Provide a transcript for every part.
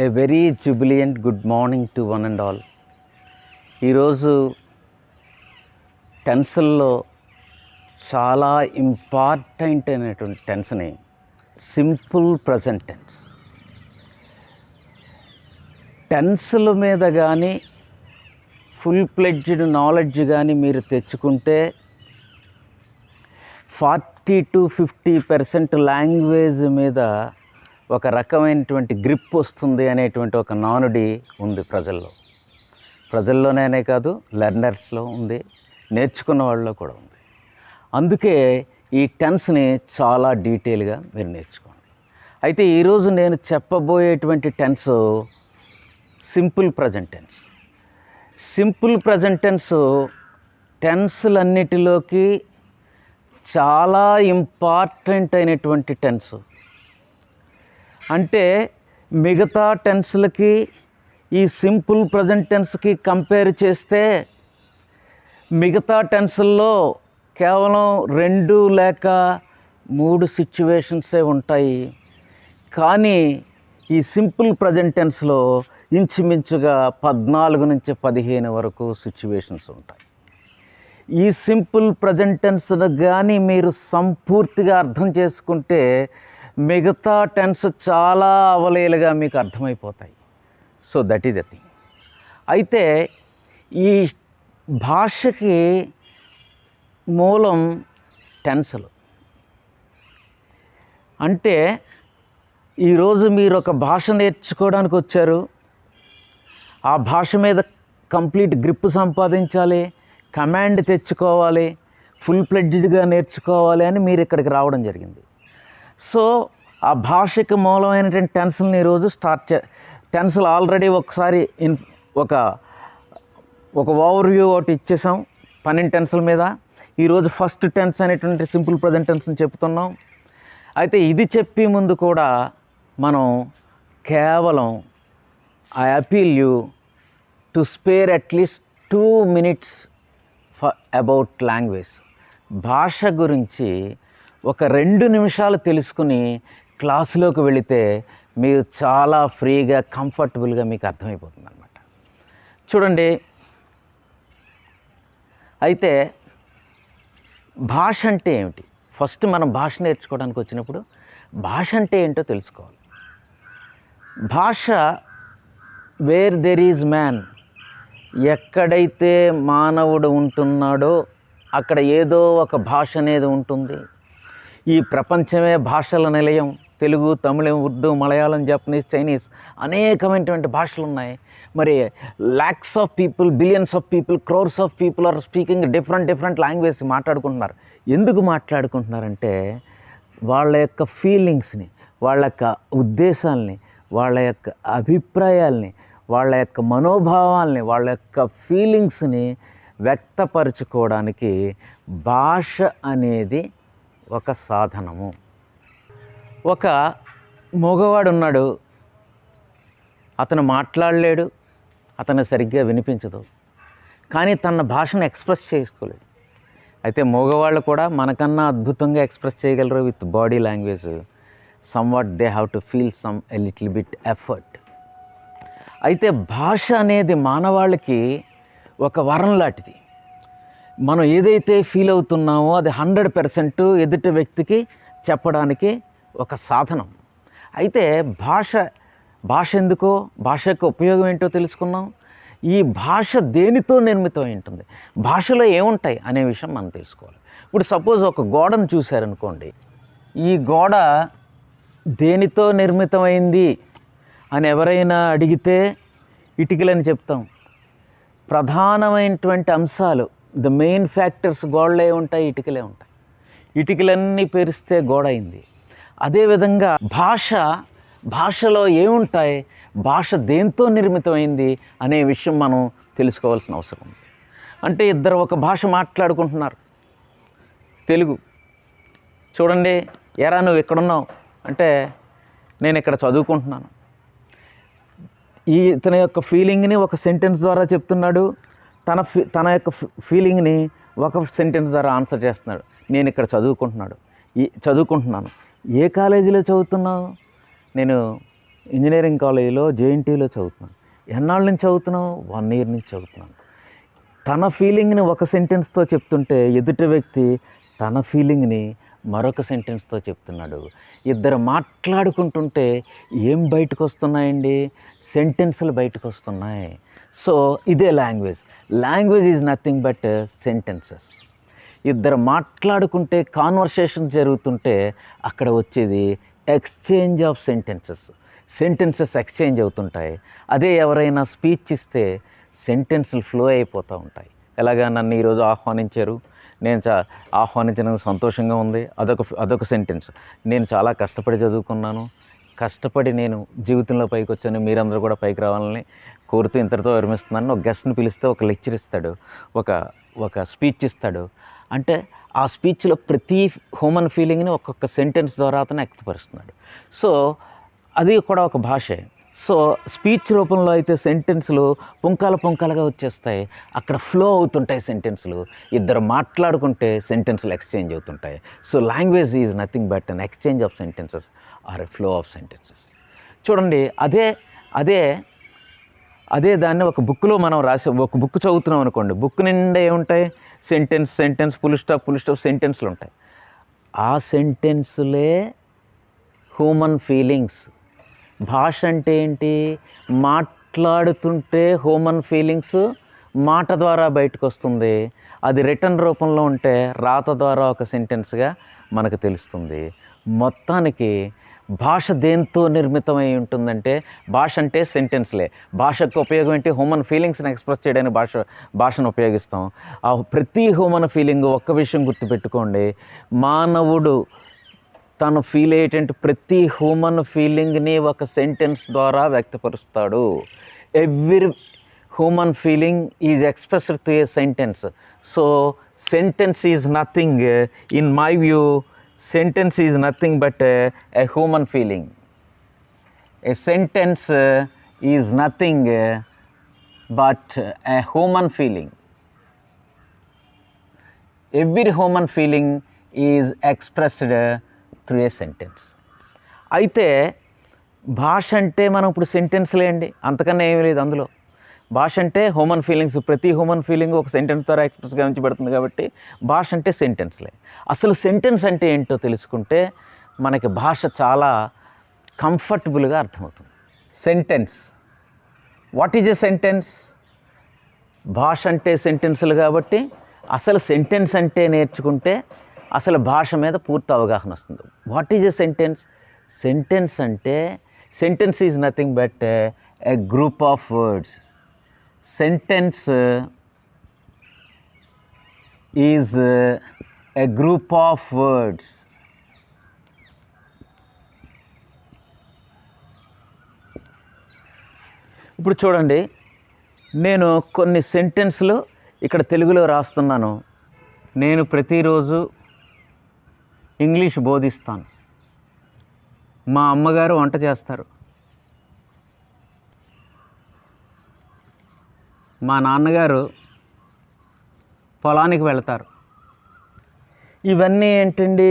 A very jubilant good morning to one and all. ఈరోజు టెన్స్లో చాలా important అయినటువంటి టెన్స్ని simple present tense. టెన్స్ల మీద కానీ ఫుల్ ప్లెడ్జ్డ్ నాలెడ్జ్ కానీ మీరు తెచ్చుకుంటే 40-50% లాంగ్వేజ్ మీద ఒక రకమైనటువంటి గ్రిప్ వస్తుంది అనేటువంటి ఒక నానుడి ఉంది ప్రజల్లోనే కాదు, లెర్నర్స్లో ఉంది, నేర్చుకున్న వాళ్ళలో కూడా ఉంది. అందుకే ఈ టెన్స్ని చాలా డీటెయిల్గా మీరు నేర్చుకోండి. అయితే ఈరోజు నేను చెప్పబోయేటువంటి tense simple present tense. Simple present tense టెన్స్లన్నిటిలోకి చాలా ఇంపార్టెంట్ అయినటువంటి టెన్స్. అంటే మిగతా టెన్స్లకి ఈ సింపుల్ ప్రజెంట్ టెన్స్కి కంపేర్ చేస్తే మిగతా టెన్స్ల్లో కేవలం 2 లేక 3 సిచ్యువేషన్సే ఉంటాయి. కానీ ఈ సింపుల్ ప్రజెంట్ టెన్స్లో ఇంచుమించుగా 14 నుంచి 15 వరకు సిచ్యువేషన్స్ ఉంటాయి. ఈ సింపుల్ ప్రజెంట్ టెన్స్ను కానీ మీరు సంపూర్తిగా అర్థం చేసుకుంటే మిగతా టెన్స్ చాలా అవలీలగా మీకు అర్థమైపోతాయి. So that is the thing. అయితే ఈ భాషకి మూలం టెన్స్లు. అంటే ఈరోజు మీరు ఒక భాష నేర్చుకోవడానికి వచ్చారు, ఆ భాష మీద కంప్లీట్ గ్రిప్ సంపాదించాలి, కమాండ్ తెచ్చుకోవాలి, ఫుల్ ప్లెడ్జ్డ్గా నేర్చుకోవాలి అని మీరు ఇక్కడికి రావడం జరిగింది. సో ఆ భాషకి మూలమైనటువంటి టెన్స్ని ఈరోజు టెన్స్లు ఆల్రెడీ ఒకసారి ఒక ఓవర్వ్యూ ఒకటి ఇచ్చేసాం 12 టెన్స్ల మీద. ఈరోజు ఫస్ట్ టెన్స్ అనేటువంటి సింపుల్ ప్రజెంట్ టెన్స్ని చెప్తున్నాం. అయితే ఇది చెప్పి ముందు కూడా మనం కేవలం I appeal you to spare at least 2 minutes for about language. భాష గురించి ఒక 2 నిమిషాలు తెలుసుకుని క్లాసులోకి వెళితే మీరు చాలా ఫ్రీగా కంఫర్టబుల్గా మీకు అర్థమైపోతుంది అన్నమాట. చూడండి, అయితే భాష అంటే ఏమిటి? ఫస్ట్ మనం భాష నేర్చుకోవడానికి వచ్చినప్పుడు భాష అంటే ఏంటో తెలుసుకోవాలి. భాష వేర్ దెర్ ఈజ్ మ్యాన్, ఎక్కడైతే మానవుడు ఉంటున్నాడో అక్కడ ఏదో ఒక భాష అనేది ఉంటుంది. ఈ ప్రపంచమే భాషల నిలయం. తెలుగు, తమిళం, ఉర్దూ, మలయాళం, జపనీస్, చైనీస్ అనేకమైనటువంటి భాషలు ఉన్నాయి. మరి lakhs of people, billions of people, crores of people are speaking different language మాట్లాడుకుంటున్నారు. ఎందుకు మాట్లాడుకుంటున్నారంటే వాళ్ళ యొక్క ఫీలింగ్స్ని, వాళ్ళ యొక్క ఉద్దేశాలని, వాళ్ళ యొక్క అభిప్రాయాల్ని, వాళ్ళ యొక్క మనోభావాల్ని, వాళ్ళ యొక్క ఫీలింగ్స్ని వ్యక్తపరచుకోవడానికి భాష అనేది ఒక సాధనము. ఒక మగవాడు ఉన్నాడు, అతను మాట్లాడలేడు, అతను సరిగ్గా వినిపించదు, కానీ తన భాషను ఎక్స్ప్రెస్ చేసుకోలేడు. అయితే మగవాళ్ళు కూడా మనకన్నా అద్భుతంగా ఎక్స్ప్రెస్ చేయగలరు with body language. Somewhat they have to feel some a little bit effort. అయితే భాష అనేది మానవాళికి ఒక వరం లాంటిది. మనం ఏదైతే ఫీల్ అవుతున్నామో అది 100% ఎదుటి వ్యక్తికి చెప్పడానికి ఒక సాధనం. అయితే భాష ఎందుకో, భాష యొక్క ఉపయోగం ఏంటో తెలుసుకున్నాం. ఈ భాష దేనితో నిర్మితం ఉంటుంది, భాషలో ఏముంటాయి అనే విషయం మనం తెలుసుకోవాలి. ఇప్పుడు సపోజ్ ఒక గోడను చూశారనుకోండి, ఈ గోడ దేనితో నిర్మితమైంది అని ఎవరైనా అడిగితే ఇటుకలని చెప్తాం. ప్రధానమైనటువంటి అంశాలు, ద మెయిన్ ఫ్యాక్టర్స్ గోడలే ఉంటాయి, ఇటుకలే ఉంటాయి. ఇటుకలన్నీ పేరిస్తే గోడ అయింది. అదేవిధంగా భాషలో ఏముంటాయి, భాష దేంతో నిర్మితమైంది అనే విషయం మనం తెలుసుకోవాల్సిన అవసరం ఉంది. అంటే ఇద్దరు ఒక భాష మాట్లాడుకుంటున్నారు, తెలుగు. చూడండి, ఎరా నువ్వు ఎక్కడున్నావు అంటే నేను ఇక్కడ చదువుకుంటున్నాను. తన యొక్క ఫీలింగ్ని ఒక సెంటెన్స్ ద్వారా చెప్తున్నాడు, తన యొక్క ఫీలింగ్ని ఒక సెంటెన్స్ ద్వారా ఆన్సర్ చేస్తున్నాడు. నేను ఇక్కడ చదువుకుంటున్నాను. ఏ కాలేజీలో చదువుతున్నావు? నేను ఇంజనీరింగ్ కాలేజీలో జేఎన్టీయూలో చదువుతున్నాను. ఎన్నాళ్ళ నుంచి చదువుతున్నావు? 1 ఇయర్ నుంచి చదువుతున్నాను. తన ఫీలింగ్ని ఒక సెంటెన్స్తో చెప్తుంటే ఎదుటి వ్యక్తి తన ఫీలింగ్ని మరొక సెంటెన్స్తో చెప్తున్నాడు. ఇద్దరు మాట్లాడుకుంటుంటే ఏం బయటకు వస్తున్నాయండి? సెంటెన్సులు బయటకు వస్తున్నాయి. సో ఇదే language. Language is nothing but sentences. ఇద్దరు మాట్లాడుకుంటే కాన్వర్సేషన్ జరుగుతుంటే అక్కడ వచ్చేది ఎక్స్చేంజ్ ఆఫ్ సెంటెన్సెస్ ఎక్స్చేంజ్ అవుతుంటాయి. అదే ఎవరైనా స్పీచ్ ఇస్తే సెంటెన్సులు ఫ్లో అయిపోతూ ఉంటాయి. ఎలాగా నన్ను ఈరోజు ఆహ్వానించారు, నేను ఆహ్వానించినందుకు సంతోషంగా ఉంది, అదొక సెంటెన్స్. నేను చాలా కష్టపడి చదువుకున్నాను, కష్టపడి నేను జీవితంలో పైకి వచ్చాను, మీరందరూ కూడా పైకి రావాలని కోరుతూ ఇంతటితో విరమిస్తున్నాను. ఒక గెస్ట్ని పిలిస్తే ఒక లెక్చర్ ఇస్తాడు, ఒక స్పీచ్ ఇస్తాడు. అంటే ఆ స్పీచ్లో ప్రతి హ్యూమన్ ఫీలింగ్ని ఒక్కొక్క సెంటెన్స్ ద్వారా అతను వ్యక్తపరుస్తున్నాడు. సో అది కూడా ఒక భాషే. సో స్పీచ్ రూపంలో అయితే సెంటెన్సులు పుంకాలుగా వచ్చేస్తాయి, అక్కడ ఫ్లో అవుతుంటాయి సెంటెన్సులు. ఇద్దరు మాట్లాడుకుంటే సెంటెన్సులు ఎక్స్చేంజ్ అవుతుంటాయి. So language is nothing but an exchange of sentences or a flow of sentences. చూడండి, అదే దాన్ని ఒక బుక్లో మనం ఒక బుక్ చదువుతున్నాం అనుకోండి, బుక్ నిండా ఏముంటాయి? సెంటెన్స్ ఫుల్ స్టాప్ సెంటెన్స్లు ఉంటాయి. ఆ సెంటెన్సులే హ్యూమన్ ఫీలింగ్స్. భాష అంటే ఏంటి? మాట్లాడుతుంటే హ్యూమన్ ఫీలింగ్స్ మాట ద్వారా బయటకు వస్తుంది. అది రిటర్న్ రూపంలో ఉంటే రాత ద్వారా ఒక సెంటెన్స్గా మనకు తెలుస్తుంది. మొత్తానికి భాష దేంతో నిర్మితమై ఉంటుందంటే, భాష అంటే సెంటెన్స్లే. భాషకు ఉపయోగం ఏంటి? హ్యూమన్ ఫీలింగ్స్ని ఎక్స్ప్రెస్ చేయడానికి భాషను ఉపయోగిస్తాం. ఆ ప్రతి హ్యూమన్ ఫీలింగ్, ఒక్క విషయం గుర్తుపెట్టుకోండి, మానవుడు తను ఫీల్ అయ్యేటువంటి ప్రతి హ్యూమన్ ఫీలింగ్ని ఒక సెంటెన్స్ ద్వారా వ్యక్తపరుస్తాడు. Every human feeling is expressed through a sentence. So sentence is nothing, in my view, sentence is nothing but a human feeling. A sentence is nothing but a human feeling. Every human feeling is expressed through a sentence. అయితే భాష అంటే మనం ఇప్పుడు సెంటెన్స్లే అండి, అంతకన్నా ఏమీ లేదు అందులో. భాష అంటే హ్యూమన్ ఫీలింగ్స్, ప్రతి హ్యూమన్ ఫీలింగ్ ఒక సెంటెన్స్ ద్వారా ఎక్స్ప్రెస్గా ఉంచబడుతుంది కాబట్టి భాష అంటే సెంటెన్స్లే. అసలు సెంటెన్స్ అంటే ఏంటో తెలుసుకుంటే మనకి భాష చాలా కంఫర్టబుల్గా అర్థమవుతుంది. Sentence, what is a sentence? భాష అంటే సెంటెన్సులు కాబట్టి అసలు సెంటెన్స్ అంటే నేర్చుకుంటే అసలు భాష మీద పూర్తి అవగాహన వస్తుంది. What is a sentence? Sentence అంటే, sentence is nothing but a group of words. Sentence is a group of words. ఇప్పుడు చూడండి, నేను కొన్ని సెంటెన్స్లు ఇక్కడ తెలుగులో రాస్తున్నాను. నేను ప్రతిరోజు ఇంగ్లీష్ బోధిస్తాను. మా అమ్మగారు వంట చేస్తారు. మా నాన్నగారు పొలానికి వెళ్తారు. ఇవన్నీ ఏంటండి?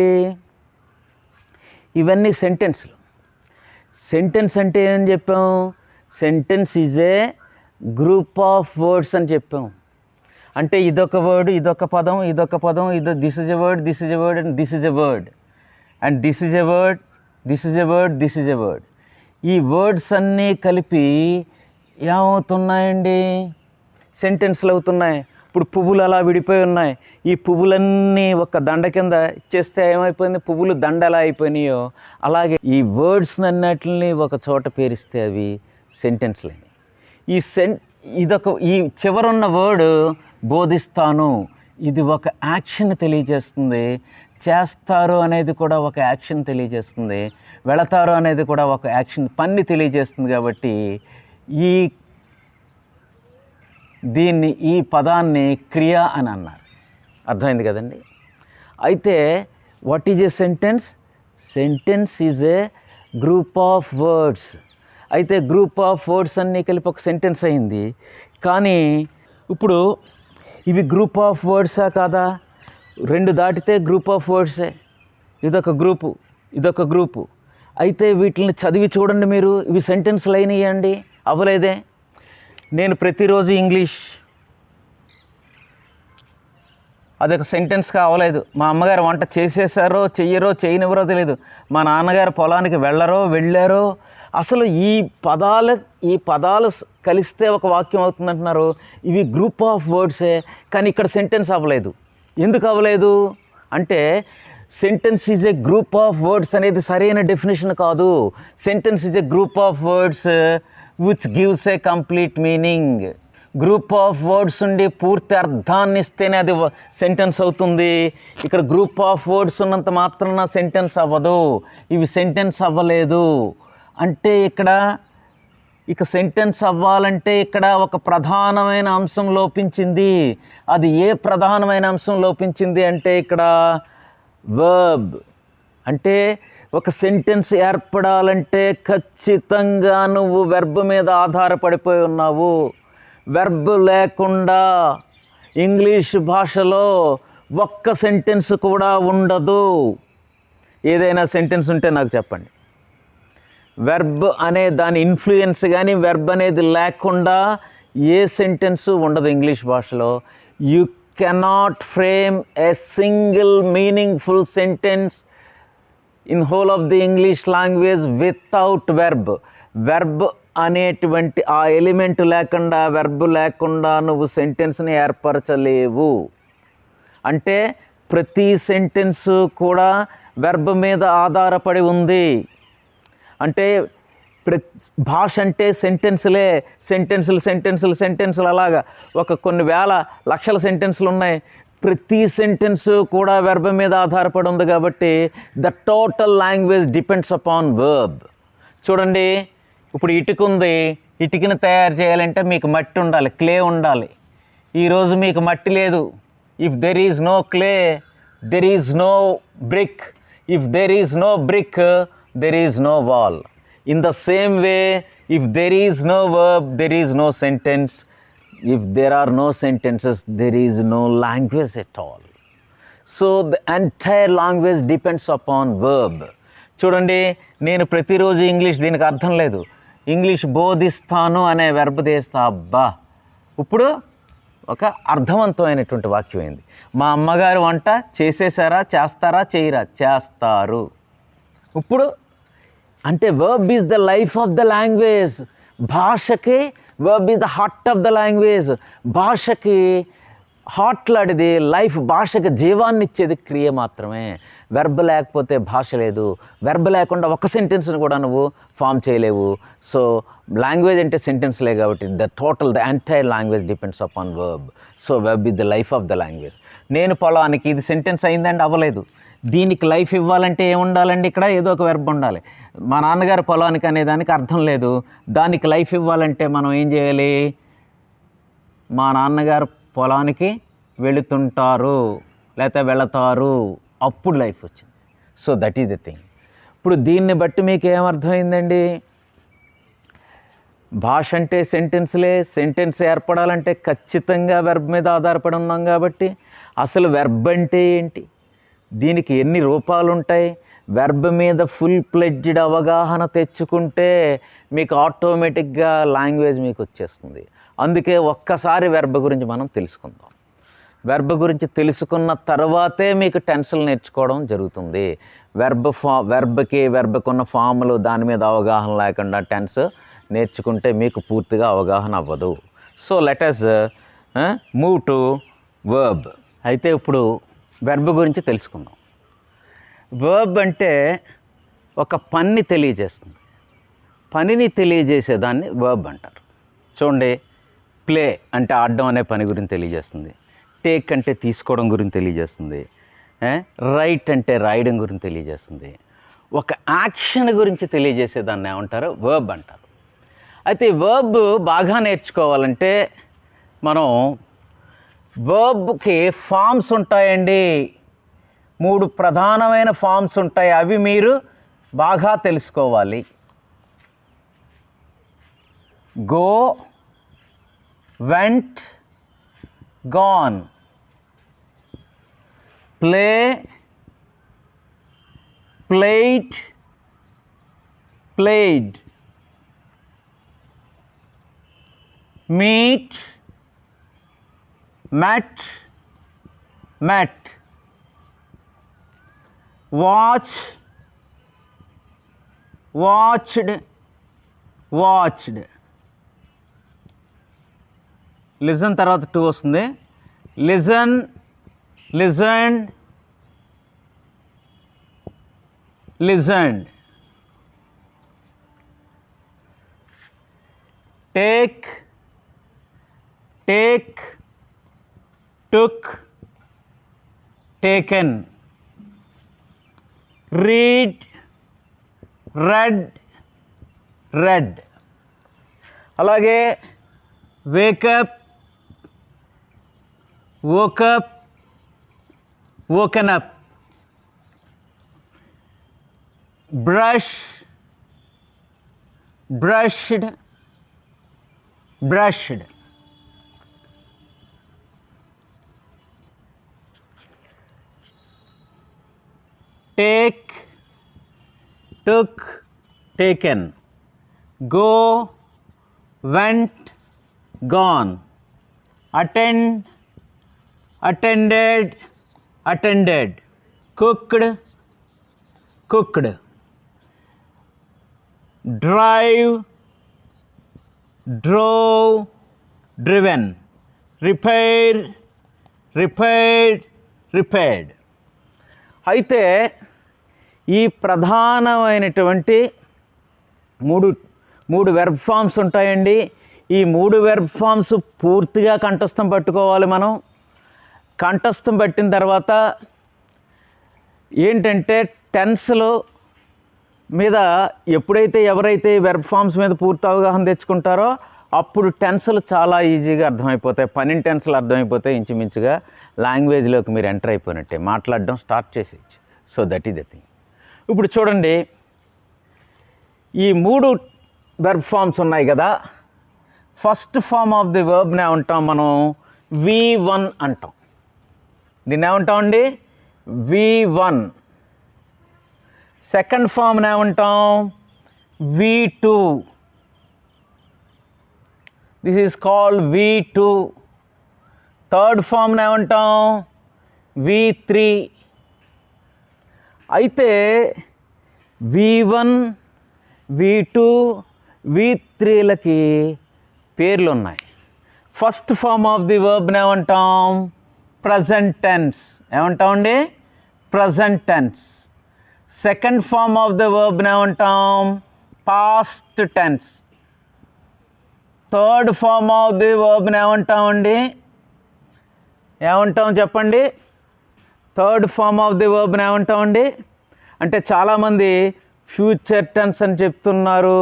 ఇవన్నీ సెంటెన్స్లు. సెంటెన్స్ అంటే ఏం చెప్పాం? Sentence is a group of words అని చెప్పాం. అంటే ఇదొక వర్డ్, ఇదొక పదం, this is a word, this is a word, and this is a word, and this is a word, this is a word, this is a word. ఈ words అన్నీ కలిపి ఏమవుతున్నాయండి? సెంటెన్స్లు అవుతున్నాయి. ఇప్పుడు పువ్వులు అలా విడిపోయి ఉన్నాయి. ఈ పువ్వులన్నీ ఒక దండ కింద ఇచ్చేస్తే ఏమైపోయింది? పువ్వులు దండ ఎలా అయిపోయినాయో అలాగే ఈ వర్డ్స్ అన్నిటిని ఒక చోట పేరిస్తే అవి సెంటెన్స్లని. ఈ చివరున్న వర్డ్ బోధిస్తాను, ఇది ఒక యాక్షన్ తెలియజేస్తుంది. చేస్తారు అనేది కూడా ఒక యాక్షన్ తెలియజేస్తుంది. వెళతారు అనేది కూడా ఒక యాక్షన్, పని తెలియజేస్తుంది. కాబట్టి ఈ పదాన్ని క్రియ అని అన్నారు. అర్థమైంది కదండి? అయితే what is a sentence? Sentence is a group of words. అయితే గ్రూప్ ఆఫ్ వర్డ్స్ అన్నీ కలిపి ఒక సెంటెన్స్ అయింది. కానీ ఇప్పుడు ఇవి గ్రూప్ ఆఫ్ వర్డ్సా కాదా? 2 దాటితే గ్రూప్ ఆఫ్ వర్డ్సే. ఇదొక గ్రూపు, ఇదొక గ్రూపు. అయితే వీటిని చదివి చూడండి మీరు, ఇవి సెంటెన్స్లు అయినాయండి? అవ్వలేదే. నేను ప్రతిరోజు ఇంగ్లీష్, అదొక సెంటెన్స్గా అవ్వలేదు. మా అమ్మగారు వంట చేసేసారో చెయ్యరో చేయనివ్వరో తెలియదు. మా నాన్నగారు పొలానికి వెళ్ళారో అసలు ఈ పదాలు కలిస్తే ఒక వాక్యం అవుతుందంటున్నారు. ఇవి గ్రూప్ ఆఫ్ వర్డ్సే, కానీ ఇక్కడ సెంటెన్స్ అవ్వలేదు. ఎందుకు అవ్వలేదు అంటే sentence is a group of words అనేది సరైన డెఫినేషన్ కాదు. Sentence is a group of words which gives a complete meaning. Group of words ఉండి పూర్తి అర్థాన్ని ఇస్తేనే అది సెంటెన్స్ అవుతుంది. ఇక్కడ గ్రూప్ ఆఫ్ వర్డ్స్ ఉన్నంత మాత్రాన సెంటెన్స్ అవ్వదు. ఇవి సెంటెన్స్ అవ్వలేదు అంటే ఇక సెంటెన్స్ అవ్వాలంటే ఇక్కడ ఒక ప్రధానమైన అంశం లోపించింది. అది ఏ ప్రధానమైన అంశం లోపించింది అంటే ఇక్కడ వర్బ్. అంటే ఒక సెంటెన్స్ ఏర్పడాలంటే ఖచ్చితంగా నువ్వు వెర్బ్ మీద ఆధారపడిపోయి ఉన్నావు. వెర్బ్ లేకుండా ఇంగ్లీష్ భాషలో ఒక్క సెంటెన్స్ కూడా ఉండదు. ఏదైనా సెంటెన్స్ ఉంటే నాకు చెప్పండి. వెర్బ్ అనే దాని ఇన్ఫ్లుయెన్స్ కానీ వెర్బ్ అనేది లేకుండా ఏ సెంటెన్సు ఉండదు ఇంగ్లీష్ భాషలో. You cannot frame a single meaningful sentence in whole of the English language without verb. Verb అనేటువంటి ఆ ఎలిమెంట్ లేకుండా, వెర్బ్ లేకుండా నువ్వు సెంటెన్స్ని ఏర్పరచలేవు. అంటే ప్రతి సెంటెన్సు కూడా వెర్బ్ మీద ఆధారపడి ఉంది. అంటే భాష అంటే సెంటెన్సులు అలాగా కొన్ని వేల లక్షల సెంటెన్సులు ఉన్నాయి. ప్రతి సెంటెన్సు కూడా వెర్బ్ మీద ఆధారపడి ఉంది. కాబట్టి the total language depends upon verb. చూడండి, ఇప్పుడు ఇటుక ఉంది. ఇటుకని తయారు చేయాలంటే మీకు మట్టి ఉండాలి, క్లే ఉండాలి. ఈరోజు మీకు మట్టి లేదు. If there is no clay there is no brick. If there is no brick there is no wall. In the same way, if there is no verb, there is no sentence. If there are no sentences, there is no language at all. So the entire language depends upon verb. చూడండి, నేను ప్రతిరోజు English, దీనికి అర్థం లేదు. English బోధిస్తాను అనే verb తీస్తా. అబ్బా, ఇప్పుడు ఒక అర్థవంతమైనటువంటి వాక్యం అయింది. మా అమ్మగారు వంట చేస్తారా చేయరా? చేస్తారు. ఇప్పుడు అంటే verb is the life of the language. భాషకి verb is the heart of the language. భాషకి హార్ట్ లాంటిది లైఫ్. భాషకి జీవాన్ని ఇచ్చేది క్రియ మాత్రమే. వెర్బ్ లేకపోతే భాష లేదు. వెర్బ్ లేకుండా ఒక సెంటెన్స్ని కూడా నువ్వు ఫామ్ చేయలేవు. సో లాంగ్వేజ్ అంటే సెంటెన్స్లే కాబట్టి the entire language depends upon verb. So verb is the life of the language. నేను పొలానికి, ఇది సెంటెన్స్ అయిందండి? అవ్వలేదు. దీనికి లైఫ్ ఇవ్వాలంటే ఏముండాలండి? ఇక్కడ ఏదో ఒక వెర్బ్ ఉండాలి. మా నాన్నగారు పొలానికి అనే దానికి అర్థం లేదు. దానికి లైఫ్ ఇవ్వాలంటే మనం ఏం చేయాలి? మా నాన్నగారు పొలానికి వెళుతుంటారు లేకపోతే వెళతారు, అప్పుడు లైఫ్ వచ్చింది. So that is the thing. ఇప్పుడు దీన్ని బట్టి మీకు ఏమర్థమైందండి? భాష అంటే సెంటెన్స్ ఏర్పడాలంటే ఖచ్చితంగా వెర్బ్ మీద ఆధారపడి ఉన్నాం. కాబట్టి అసలు వెర్బ్ అంటే ఏంటి, దీనికి ఎన్ని రూపాలు ఉంటాయి, వెర్బ్ మీద ఫుల్ ప్లెడ్జ్డ్ అవగాహన తెచ్చుకుంటే మీకు ఆటోమేటిక్గా లాంగ్వేజ్ మీకు వచ్చేస్తుంది. అందుకే ఒక్కసారి వెర్బ్ గురించి మనం తెలుసుకుందాం. వెర్బ్ గురించి తెలుసుకున్న తర్వాతే మీకు టెన్స్లు నేర్చుకోవడం జరుగుతుంది. వెర్బ్కి ఉన్న ఫాములు దాని మీద అవగాహన లేకుండా టెన్స్ నేర్చుకుంటే మీకు పూర్తిగా అవగాహన అవ్వదు. So let us move to verb. అయితే ఇప్పుడు వెర్బ్ గురించి తెలుసుకుందాం. వర్బ్ అంటే ఒక పనిని తెలియజేస్తుంది. పనిని తెలియజేసేదాన్ని వర్బ్ అంటారు. చూడండి, ప్లే అంటే ఆడడం అనే పని గురించి తెలియజేస్తుంది. టేక్ అంటే తీసుకోవడం గురించి తెలియజేస్తుంది. రైట్ అంటే రాయడం గురించి తెలియజేస్తుంది. ఒక యాక్షన్ గురించి తెలియజేసేదాన్ని ఏమంటారు? వర్బ్ అంటారు. అయితే వర్బ్ బాగా నేర్చుకోవాలంటే మనం వర్బ్కి ఫామ్స్ ఉంటాయండి. 3 ప్రధానమైన ఫామ్స్ ఉంటాయి. అవి మీరు బాగా తెలుసుకోవాలి. Go, went, gone. Play, played, played, meet, met, met, watch, watched, watched. Listen తర్వాత 2 వస్తుంది. Listen, listened, listened. Take, take, took, taken. Read, read, read. అలాగే wake up, woke-up, woken up. Brush, brushed, brushed. Take, took, taken. Go, went, gone. Attend, attended, attended. Cooked, cooked. Drive, drove, driven. Repair, repaired, repaired. అయితే ఈ ప్రధానమైనటువంటి మూడు verb forms ఉంటాయండి. ఈ 3 verb forms పూర్తిగా కంఠస్థం పట్టుకోవాలి. మనం కంఠస్థం పట్టిన తర్వాత ఏంటంటే టెన్స్లో మీద ఎప్పుడైతే ఎవరైతే వెర్బ్ ఫామ్స్ మీద పూర్తి అవగాహన తెచ్చుకుంటారో అప్పుడు టెన్స్లు చాలా ఈజీగా అర్థమైపోతాయి. పని టెన్స్లు అర్థమైపోతాయి. ఇంచుమించుగా లాంగ్వేజ్లోకి మీరు ఎంటర్ అయిపోయినట్టే, మాట్లాడడం స్టార్ట్ చేసేయచ్చు. So that is the thing. ఇప్పుడు చూడండి, ఈ 3 వెర్బ్ ఫామ్స్ ఉన్నాయి కదా. ఫస్ట్ ఫామ్ ఆఫ్ ది వర్బ్ని ఏమంటాం మనం? V1 అంటాం. దీన్ని ఏమంటామండి? V1. సెకండ్ ఫామ్ని ఏమంటాం? V2. This is called V2. Third ఫామ్ని ఏమంటాం? V3. అయితే V1, V2, V3లకి పేర్లు ఉన్నాయి. ఫస్ట్ ఫామ్ ఆఫ్ ది వర్బ్ని ఏమంటాం? Present tense. ఏమంటామండి? Present tense. Second form of the వర్బ్ని ఏమంటాం? Past tense. Third form of the వర్బ్ని ఏమంటామండి? ఏమంటాం చెప్పండి? థర్డ్ ఫామ్ ఆఫ్ ది వర్బ్ని ఏమంటామండి? అంటే చాలామంది ఫ్యూచర్ టెన్స్ అని చెప్తున్నారు.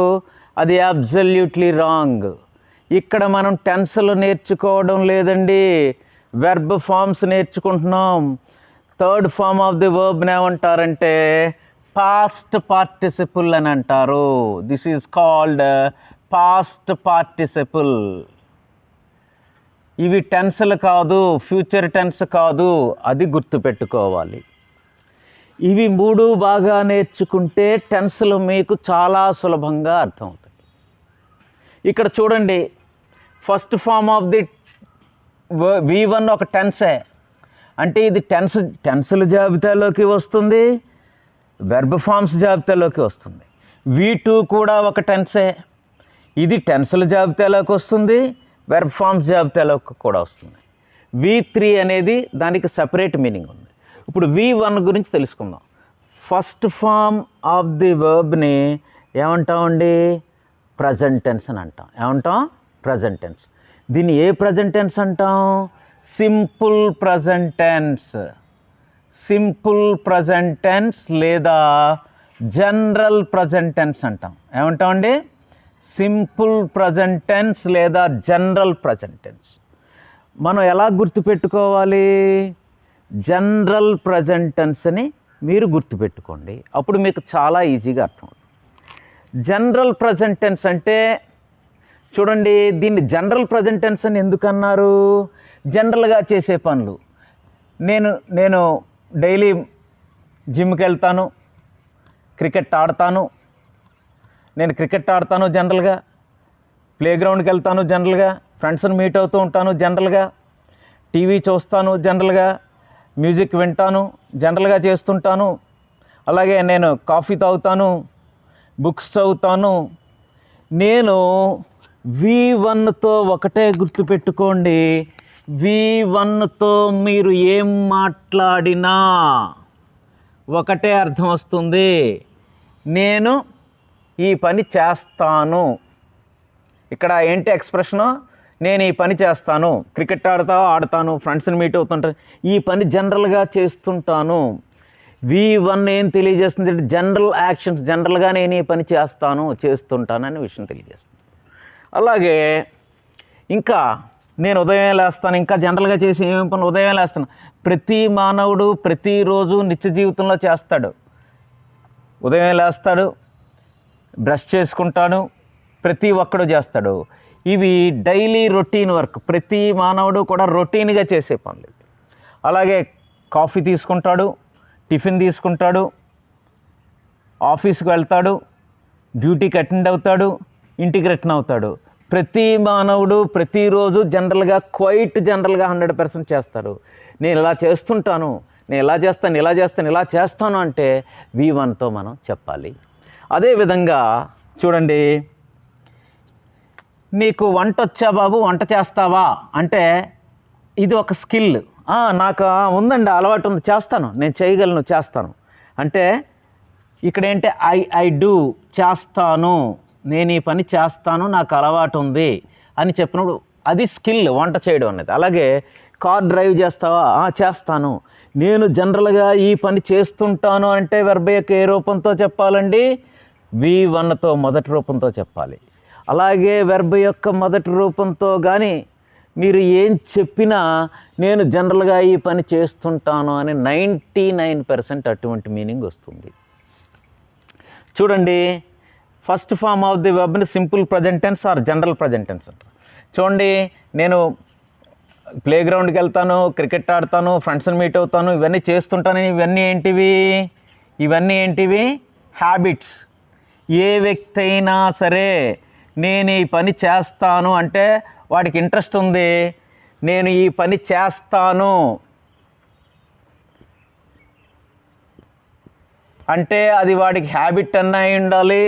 అది అబ్సల్యూట్లీ రాంగ్. ఇక్కడ మనం టెన్స్లు నేర్చుకోవడం లేదండి, వెర్బ్ ఫామ్స్ నేర్చుకుంటున్నాం. థర్డ్ ఫామ్ ఆఫ్ ది వర్బ్ని ఏమంటారంటే పాస్ట్ పార్టిసిపుల్ అని అంటారు. This is called past participle. ఇవి టెన్స్లు కాదు, ఫ్యూచర్ టెన్స్ కాదు, అది గుర్తుపెట్టుకోవాలి. ఇవి 3 బాగా నేర్చుకుంటే టెన్స్లు మీకు చాలా సులభంగా అర్థమవుతాయి. ఇక్కడ చూడండి, first form of the V1 ఒక టెన్సే. అంటే ఇది టెన్స్ల జాబితాలోకి వస్తుంది, వెర్బ్ ఫామ్స్ జాబితాలోకి వస్తుంది. V2 కూడా ఒక టెన్సే. ఇది టెన్స్ల జాబితాలోకి వస్తుంది, వెర్బ్ ఫామ్స్ జాబితాలోకి కూడా వస్తుంది. V3 అనేది దానికి సపరేట్ మీనింగ్ ఉంది. ఇప్పుడు V1 గురించి తెలుసుకుందాం. ఫస్ట్ ఫామ్ ఆఫ్ ది వర్బ్ని ఏమంటామండి? ప్రజెంట్ టెన్స్ అని అంటాం. ఏమంటాం? Present tense. దీన్ని ఏ ప్రజెంట్ టెన్స్ అంటాం? Simple present tense. Simple present tense లేదా జనరల్ ప్రజెంట్ టెన్స్ అంటాం. ఏమంటామండి? సింపుల్ ప్రజెంట్ టెన్స్ లేదా జనరల్ ప్రజెంట్ టెన్స్. మనం ఎలా గుర్తుపెట్టుకోవాలి? జనరల్ ప్రజెంట్ టెన్స్ అని మీరు గుర్తుపెట్టుకోండి, అప్పుడు మీకు చాలా ఈజీగా అర్థమవుతుంది. జనరల్ ప్రజెంట్ టెన్స్ అంటే చూడండి, దీన్ని జనరల్ ప్రజెంట్ టెన్స్ అని ఎందుకన్నారు? జనరల్గా చేసే పనులు. నేను డైలీ జిమ్కి వెళ్తాను, క్రికెట్ ఆడతాను, నేను క్రికెట్ ఆడతాను జనరల్గా, ప్లే గ్రౌండ్కి వెళ్తాను జనరల్గా, ఫ్రెండ్స్ని మీట్ అవుతూ ఉంటాను జనరల్గా, టీవీ చూస్తాను జనరల్గా, మ్యూజిక్ వింటాను జనరల్గా చేస్తుంటాను. అలాగే నేను కాఫీ తాగుతాను, బుక్స్ చదువుతాను. నేను V1తో ఒకటే గుర్తుపెట్టుకోండి, V1తో మీరు ఏం మాట్లాడినా ఒకటే అర్థం వస్తుంది, నేను ఈ పని చేస్తాను. ఇక్కడ ఏంటి ఎక్స్ప్రెషను? నేను ఈ పని చేస్తాను, క్రికెట్ ఆడతాను, ఫ్రెండ్స్ని మీట్ అవుతుంటాను, ఈ పని జనరల్గా చేస్తుంటాను. V1 ఏం తెలియజేస్తుంది అంటే జనరల్ యాక్షన్స్, జనరల్గా నేను ఈ పని చేస్తుంటాను అనే విషయం తెలియజేస్తుంది. అలాగే ఇంకా నేను ఉదయం లేస్తాను, ఇంకా జనరల్గా చేసి ఏమేమి పనులు ఉదయం లేస్తాను. ప్రతి మానవుడు ప్రతిరోజు నిత్య జీవితంలో చేస్తాడు. ఉదయం లేస్తాడు, బ్రష్ చేసుకుంటాడు, ప్రతి ఒక్కడు చేస్తాడు. ఇవి డైలీ రొటీన్ వర్క్, ప్రతి మానవుడు కూడా రొటీన్గా చేసే పనులు. అలాగే కాఫీ తీసుకుంటాడు, టిఫిన్ తీసుకుంటాడు, ఆఫీస్కి వెళ్తాడు, డ్యూటీకి అటెండ్ అవుతాడు, ఇంటికి రిటర్న్ అవుతాడు. ప్రతి మానవుడు ప్రతిరోజు జనరల్గా 100% చేస్తారు. నేను ఇలా చేస్తుంటాను, నేను ఇలా చేస్తాను అంటే V1తో మనం చెప్పాలి. అదేవిధంగా చూడండి, నీకు వంట వచ్చా బాబు, వంట చేస్తావా అంటే ఇది ఒక స్కిల్. నాకు ఉందండి, అలవాటు ఉంది, చేస్తాను, నేను చేయగలను, చేస్తాను అంటే ఇక్కడ ఏంటి, ఐ డూ, చేస్తాను, నేను ఈ పని చేస్తాను, నాకు అలవాటు ఉంది అని చెప్పినప్పుడు అది స్కిల్, వంట చేయడం అనేది. అలాగే కార్ డ్రైవ్ చేస్తావా, చేస్తాను, నేను జనరల్గా ఈ పని చేస్తుంటాను అంటే వెర్బ్ యొక్క ఏ రూపంతో చెప్పాలండి, V1తో మొదటి రూపంతో చెప్పాలి. అలాగే వెర్బ్ యొక్క మొదటి రూపంతో కానీ మీరు ఏం చెప్పినా నేను జనరల్గా ఈ పని చేస్తుంటాను అని 99% అటువంటి మీనింగ్ వస్తుంది. చూడండి, ఫస్ట్ ఫామ్ ఆఫ్ ది వెర్బ్ని simple present tense or general present tense అంటారు. చూడండి, నేను ప్లే గ్రౌండ్కి వెళ్తాను, క్రికెట్ ఆడతాను, ఫ్రెండ్స్ని మీట్ అవుతాను, ఇవన్నీ చేస్తుంటాను. ఇవన్నీ ఏంటివి హ్యాబిట్స్. ఏ వ్యక్తి అయినా సరే నేను ఈ పని చేస్తాను అంటే వాడికి ఇంట్రెస్ట్ ఉంది, నేను ఈ పని చేస్తాను అంటే అది వాడికి హ్యాబిట్ అన్నా అయి ఉండాలి,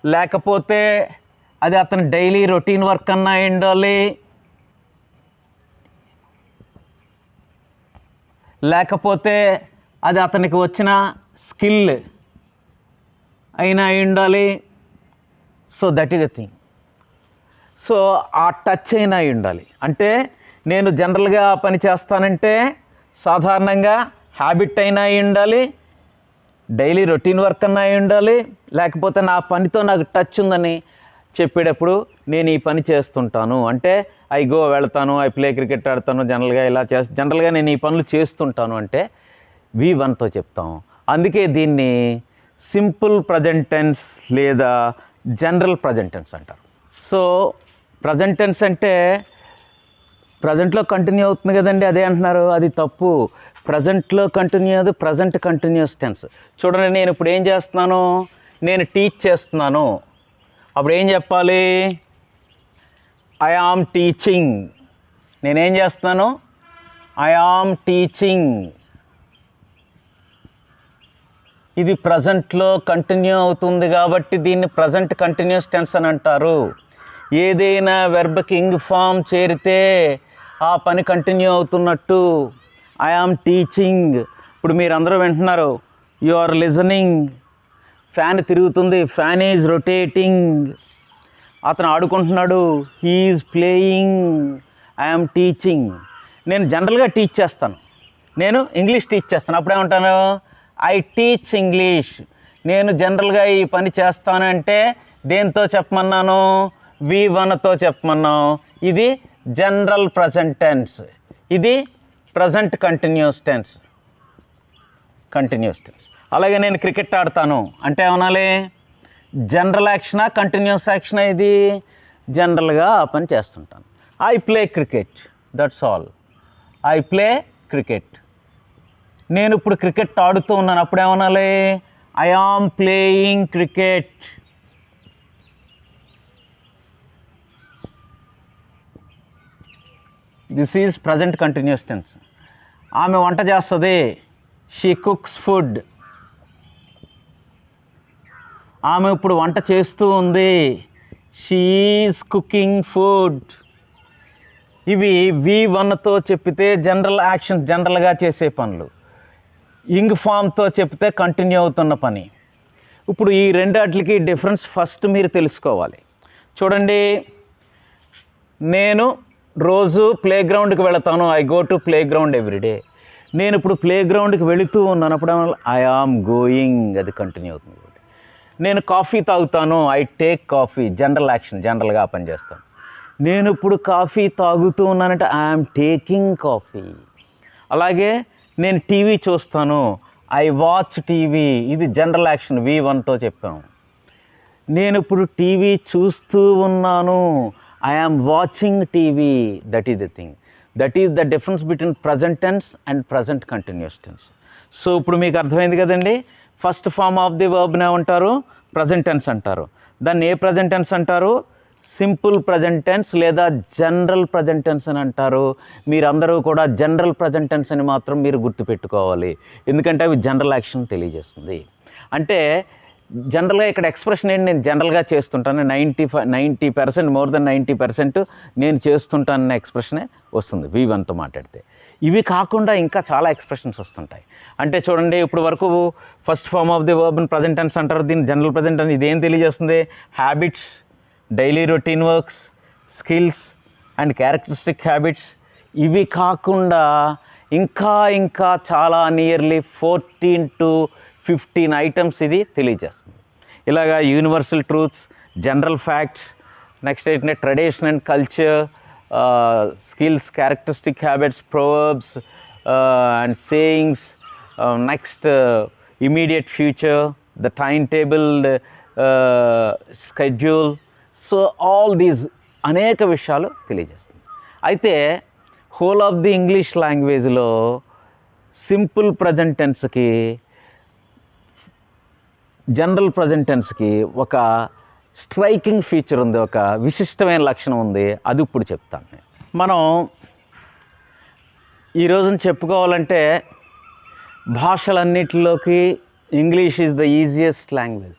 లేకపోతే అది అతని డైలీ రొటీన్ వర్క్ అన్నా అయి ఉండాలి, లేకపోతే అది అతనికి వచ్చిన స్కిల్ అయినా అయి ఉండాలి. So that is the thing. So ఆ టచ్ అయినా అయి ఉండాలి. అంటే నేను జనరల్గా పని చేస్తానంటే సాధారణంగా హ్యాబిట్ అయినా అయి ఉండాలి, డైలీ రొటీన్ వర్క్ అన్నా అయి ఉండాలి, లేకపోతే నా పనితో నాకు టచ్ ఉందని చెప్పేటప్పుడు నేను ఈ పని చేస్తుంటాను అంటే వెళ్తాను, ప్లే క్రికెట్ ఆడతాను, జనరల్గా నేను ఈ పనులు చేస్తుంటాను అంటే V1తో చెప్తాం. అందుకే దీన్ని సింపుల్ ప్రజెంట్ టెన్స్ లేదా జనరల్ ప్రజెంట్ టెన్స్ అంటారు. సో ప్రజెంట్ టెన్స్ అంటే ప్రజెంట్లో కంటిన్యూ అవుతుంది కదండి, అదే అంటున్నారు, అది తప్పు. ప్రజెంట్లో కంటిన్యూ అది ప్రజెంట్ కంటిన్యూస్ టెన్స్. చూడండి, నేను ఇప్పుడు ఏం చేస్తున్నాను, నేను టీచ్ చేస్తున్నాను, అప్పుడు ఏం చెప్పాలి, ఐ ఆమ్ టీచింగ్. నేనేం చేస్తున్నాను, ఐ ఆమ్ టీచింగ్. ఇది ప్రజెంట్లో కంటిన్యూ అవుతుంది కాబట్టి దీన్ని ప్రజెంట్ కంటిన్యూస్ టెన్స్ అని అంటారు. ఏదైనా వెర్బ్కి ఇంగ్ ఫామ్ చేరితే ఆ పని కంటిన్యూ అవుతున్నట్టు. I am teaching. ఇప్పుడు మీరు అందరూ వింటున్నారు, యు ఆర్ లిజనింగ్. ఫ్యాన్ తిరుగుతుంది, ఫ్యాన్ ఈజ్ రొటేటింగ్. అతను ఆడుకుంటున్నాడు, he is playing. I am teaching. నేను జనరల్గా టీచ్ చేస్తాను, నేను ఇంగ్లీష్ టీచ్ చేస్తాను, అప్పుడేమంటాను, ఐ టీచ్ ఇంగ్లీష్. నేను జనరల్గా ఈ పని చేస్తానంటే దేంతో చెప్పమన్నాను, V1తో చెప్పమన్నాం. ఇది జనరల్ ప్రజెంట్ టెన్స్, ఇది ప్రజెంట్ కంటిన్యూస్ టెన్స్. అలాగే నేను క్రికెట్ ఆడతాను అంటే ఏమనాలి, జనరల్ యాక్షనా కంటిన్యూస్ యాక్షనా, ఇది జనరల్గా ఆ పని చేస్తుంటాను. I play cricket, that's all. I play cricket. నేను ఇప్పుడు క్రికెట్ ఆడుతూ ఉన్నాను, అప్పుడేమనాలి, I am playing cricket. This is present continuous tense. ఆమె వంట చేస్తుంది, షీ కుక్స్ ఫుడ్. ఆమె ఇప్పుడు వంట చేస్తూ ఉంది, షీ ఈజ్ కుకింగ్ ఫుడ్. ఇవి V1తో చెప్పితే జనరల్ యాక్షన్స్, జనరల్గా చేసే పనులు. ఇంగ్ ఫామ్తో చెప్తే కంటిన్యూ అవుతున్న పని. ఇప్పుడు ఈ రెండాటికి డిఫరెన్స్ ఫస్ట్ మీరు తెలుసుకోవాలి. చూడండి, నేను రోజు ప్లే గ్రౌండ్కి వెళతాను, I go to play ground everyday. నేను ఇప్పుడు ప్లే గ్రౌండ్కి వెళుతూ ఉన్నాను, అప్పుడు ఐ ఆమ్ గోయింగ్, అది కంటిన్యూ అవుతుంది. నేను కాఫీ తాగుతాను, I take coffee, general action, జనరల్గా పనిచేస్తాను. నేను ఇప్పుడు కాఫీ తాగుతూ ఉన్నానంటే ఐఎమ్ టేకింగ్ కాఫీ. అలాగే నేను టీవీ చూస్తాను, ఐ వాచ్ టీవీ, ఇది జనరల్ యాక్షన్, V1తో చెప్పాము. నేను ఇప్పుడు టీవీ చూస్తూ ఉన్నాను, I am watching TV, that is the thing. That is the difference between present tense and present continuous tense. So ఇప్పుడు మీకు అర్థమైంది కదండి. ఫస్ట్ ఫామ్ ఆఫ్ ది వర్బ్ని ఏమంటారు? ప్రజెంట్ టెన్స్ అంటారు. దాన్ని ఏ ప్రజెంట్ టెన్స్ అంటారు? సింపుల్ ప్రజెంట్ టెన్స్ లేదా జనరల్ ప్రజెంట్ టెన్స్ అని అంటారు. మీరందరూ కూడా జనరల్ ప్రజెంట్ టెన్స్ అని మాత్రం మీరు గుర్తుపెట్టుకోవాలి, ఎందుకంటే అవి జనరల్ యాక్షన్ తెలియజేస్తుంది. అంటే జనరల్గా ఇక్కడ ఎక్స్ప్రెషన్ ఏంటి? నేను జనరల్గా చేస్తుంటాను, 90% మోర్ దెన్ 90% నేను చేస్తుంటానన్న ఎక్స్ప్రెషనే వస్తుంది V1తో మాట్లాడితే. ఇవి కాకుండా ఇంకా చాలా ఎక్స్ప్రెషన్స్ వస్తుంటాయి. అంటే చూడండి, ఇప్పుడు వరకు first form of the verb present tense అంటారు, దీన్ని జనరల్ ప్రజెంట్ టెన్స్. ఇదేం తెలియజేస్తుంది? Habits, daily routine works, skills and characteristic habits. ఇవి కాకుండా ఇంకా చాలా నియర్లీ 14 to 15 ఐటమ్స్ ఇది తెలియజేస్తుంది. ఇలాగా universal truths, general facts, next ఏంటంటే tradition and culture, skills, characteristic habits, proverbs and sayings, next immediate future, the time table, schedule. So all these అనేక విషయాలు తెలియజేస్తుంది. అయితే హోల్ ఆఫ్ ది ఇంగ్లీష్ లాంగ్వేజ్లో simple present టెన్స్కి, జనరల్ ప్రజెంట్ టెన్స్కి ఒక striking feature ఉంది, ఒక విశిష్టమైన లక్షణం ఉంది. అది ఇప్పుడు చెప్తాను నేను. మనం ఈ రోజున చెప్పుకోవాలంటే భాషలన్నిటిలోకి English is the easiest language.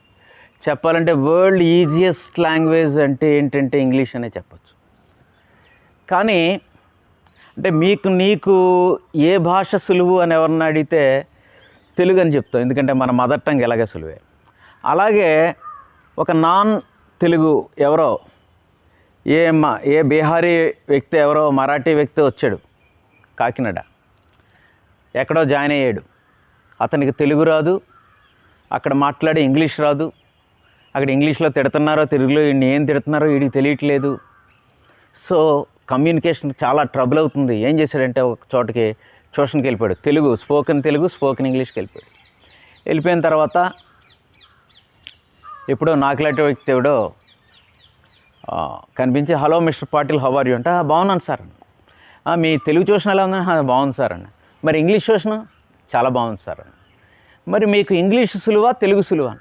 చెప్పాలంటే వరల్డ్ ఈజియెస్ట్ లాంగ్వేజ్ అంటే ఏంటంటే ఇంగ్లీష్ అనే చెప్పచ్చు. కానీ అంటే నీకు ఏ భాష సులువు అని ఎవరన్నా అడిగితే తెలుగు అని చెప్తాం, ఎందుకంటే మన మదర్ టంగ్ ఎలాగే సులువే. అలాగే ఒక నాన్ తెలుగు ఎవరో, ఏ బీహారీ వ్యక్తి, ఎవరో మరాఠీ వ్యక్తి వచ్చాడు కాకినాడ, ఎక్కడో జాయిన్ అయ్యాడు. అతనికి తెలుగు రాదు, అక్కడ మాట్లాడే ఇంగ్లీష్ రాదు. అక్కడ ఇంగ్లీష్లో తిడుతున్నారో తెలుగులో వీడిని ఏం తిడుతున్నారో వీడికి తెలియట్లేదు. సో కమ్యూనికేషన్ చాలా ట్రబుల్ అవుతుంది. ఏం చేశాడంటే ఒక చోటకి ట్యూషన్కి వెళ్ళిపోయాడు. తెలుగు, స్పోకెన్ ఇంగ్లీష్కి వెళ్ళిపోయాడు. వెళ్ళిపోయిన తర్వాత ఎప్పుడో నాకులాంటి వ్యక్తి ఎవడో కనిపించి, hello mister Patil, how are you అంటే, బాగున్నాను సార్. మీ తెలుగు ట్యూషన్ ఎలా ఉందని, బాగుంది సార్ అన్న. మరి ఇంగ్లీష్ ట్యూషన్ చాలా బాగుంది సార్ అన్న. మరి మీకు ఇంగ్లీష్ సులువా తెలుగు సులువా?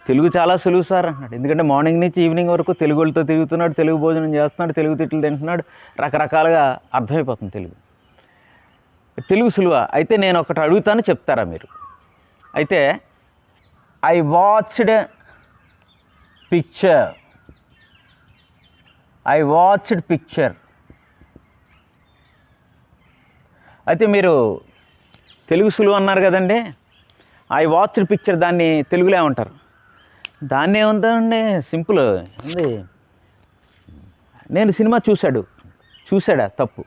తెలుగు చాలా సులువు సార్ అన్నాడు. ఎందుకంటే మార్నింగ్ నుంచి ఈవినింగ్ వరకు తెలుగు వాళ్ళతో తిరుగుతున్నాడు, తెలుగు భోజనం చేస్తున్నాడు, తెలుగు తిట్లు తింటున్నాడు, రకరకాలుగా అర్థమైపోతుంది తెలుగు. తెలుగు సులువా? అయితే నేను ఒకటి అడుగుతాను, చెప్తారా మీరు? అయితే ఐ వాచ్డ్ పిక్చర్. అయితే మీరు తెలుగు సులువు అన్నారు కదండి, ఐ వాచ్డ్ పిక్చర్ దాన్ని తెలుగులో ఏమంటారు? దాన్ని ఏమంటారండి? సింపుల్ ఉంది. నేను సినిమా చూశాడా? తప్పు.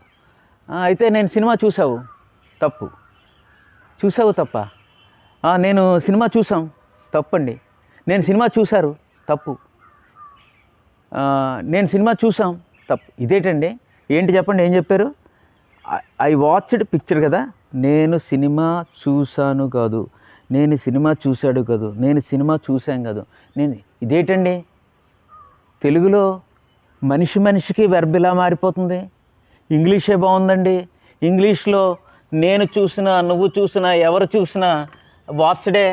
అయితే నేను సినిమా చూసావు, తప్పు. చూసావు తప్ప? నేను సినిమా చూసాం, తప్పండి. నేను సినిమా చూశారు, తప్పు. నేను సినిమా చూసాం, తప్పు. ఇదేంటండి? ఏంటి చెప్పండి, ఏం చెప్పారు? ఐ వాచ్డ్ పిక్చర్ కదా, నేను సినిమా చూశాను కాదు, నేను సినిమా చూశాడు కాదు, నేను సినిమా చూశాం కాదు. ఇదేంటండి? తెలుగులో మనిషికి వెర్బ్ ఇలా మారిపోతుంది. ఇంగ్లీషే బాగుందండి. ఇంగ్లీష్లో నేను చూసినా, నువ్వు చూసినా, ఎవరు చూసినా వాచ్డే.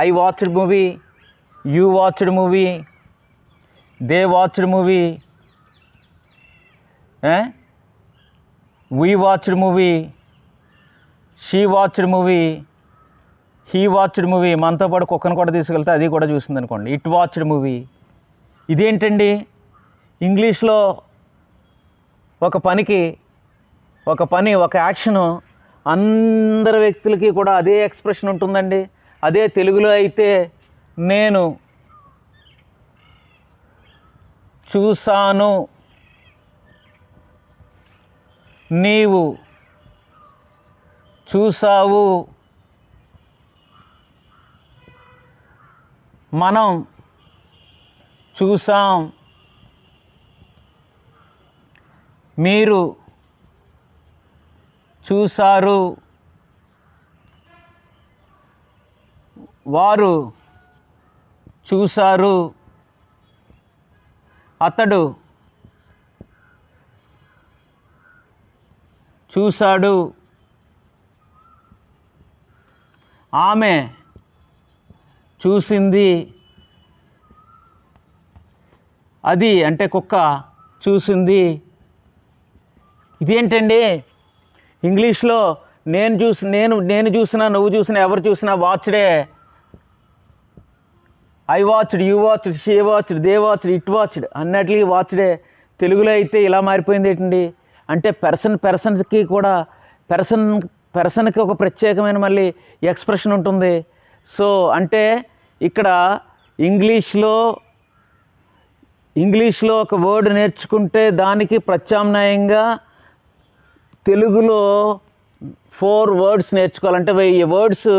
I watched movie, you watched movie, they watched movie. We watched movie, she watched movie, he watched movie. మనతో పాటు కుక్కను కూడా తీసుకెళ్తే అది కూడా చూసింది అనుకోండి. It watched movie. ఇదేంటండి, ఇంగ్లీష్లో ఒక యాక్షను అందరి వ్యక్తులకి కూడా అదే ఎక్స్ప్రెషన్ ఉంటుందండి. అదే తెలుగులో అయితే నేను చూసాను, నీవు చూసావు, మనం చూసాం, మీరు చూసారు, వారు చూసారు, అతడు చూశాడు, ఆమె చూసింది, అది అంటే కుక్క చూసింది. ఇదేంటండి, ఇంగ్లీష్లో నేను చూసినా, నువ్వు చూసినా, ఎవరు చూసినా వాచ్డే. I watched, you watched, she watched, they watched, it watched అన్నట్లకి వాచ్డే. తెలుగులో అయితే ఇలా మారిపోయింది ఏంటండి అంటే పర్సన్కి కూడా పర్సన్కి ఒక ప్రత్యేకమైన మళ్ళీ ఎక్స్ప్రెషన్ ఉంటుంది. సో అంటే ఇక్కడ ఇంగ్లీష్లో ఒక వర్డ్ నేర్చుకుంటే దానికి ప్రత్యామ్నాయంగా తెలుగులో 4 వర్డ్స్ నేర్చుకోవాలంటే 1000 వర్డ్స్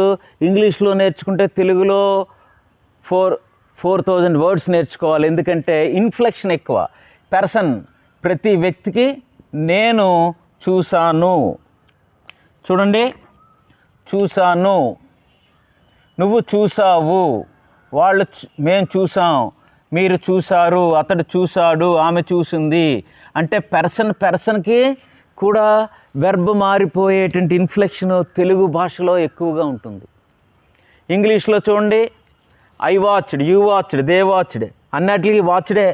ఇంగ్లీష్లో నేర్చుకుంటే తెలుగులో 4000 వర్డ్స్ నేర్చుకోవాలి. ఎందుకంటే ఇన్ఫ్లెక్షన్ ఎక్కువ. ప్రతి వ్యక్తికి నేను చూశాను, చూడండి, చూశాను, నువ్వు చూసావు, మేము చూసాం, మీరు చూశారు, అతడు చూశాడు, ఆమె చూసింది. అంటే పర్సన్కి కూడా వెర్బ్ మారిపోయేటువంటి ఇన్ఫ్లెక్షన్ తెలుగు భాషలో ఎక్కువగా ఉంటుంది. ఇంగ్లీష్లో చూడండి, I watched, you watched, they watched అన్నట్లకి వాచ్డే.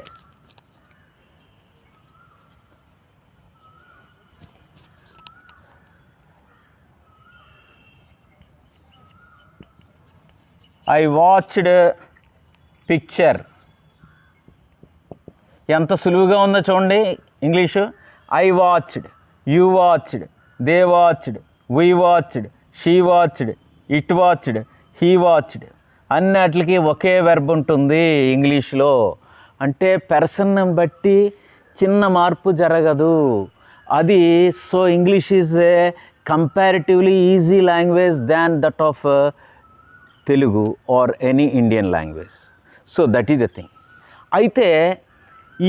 I watched picture. ఎంత సులువుగా ఉందో చూడండి ఇంగ్లీషు. I watched, you watched, they watched, we watched, she watched, it watched, he watched అన్నిటికి ఒకే వెర్బ్ ఉంటుంది ఇంగ్లీష్లో. అంటే పర్సన్ బట్టి చిన్న మార్పు జరగదు అది. So English is a comparatively easy language than that of Telugu or any Indian language. So that is the thing. అయితే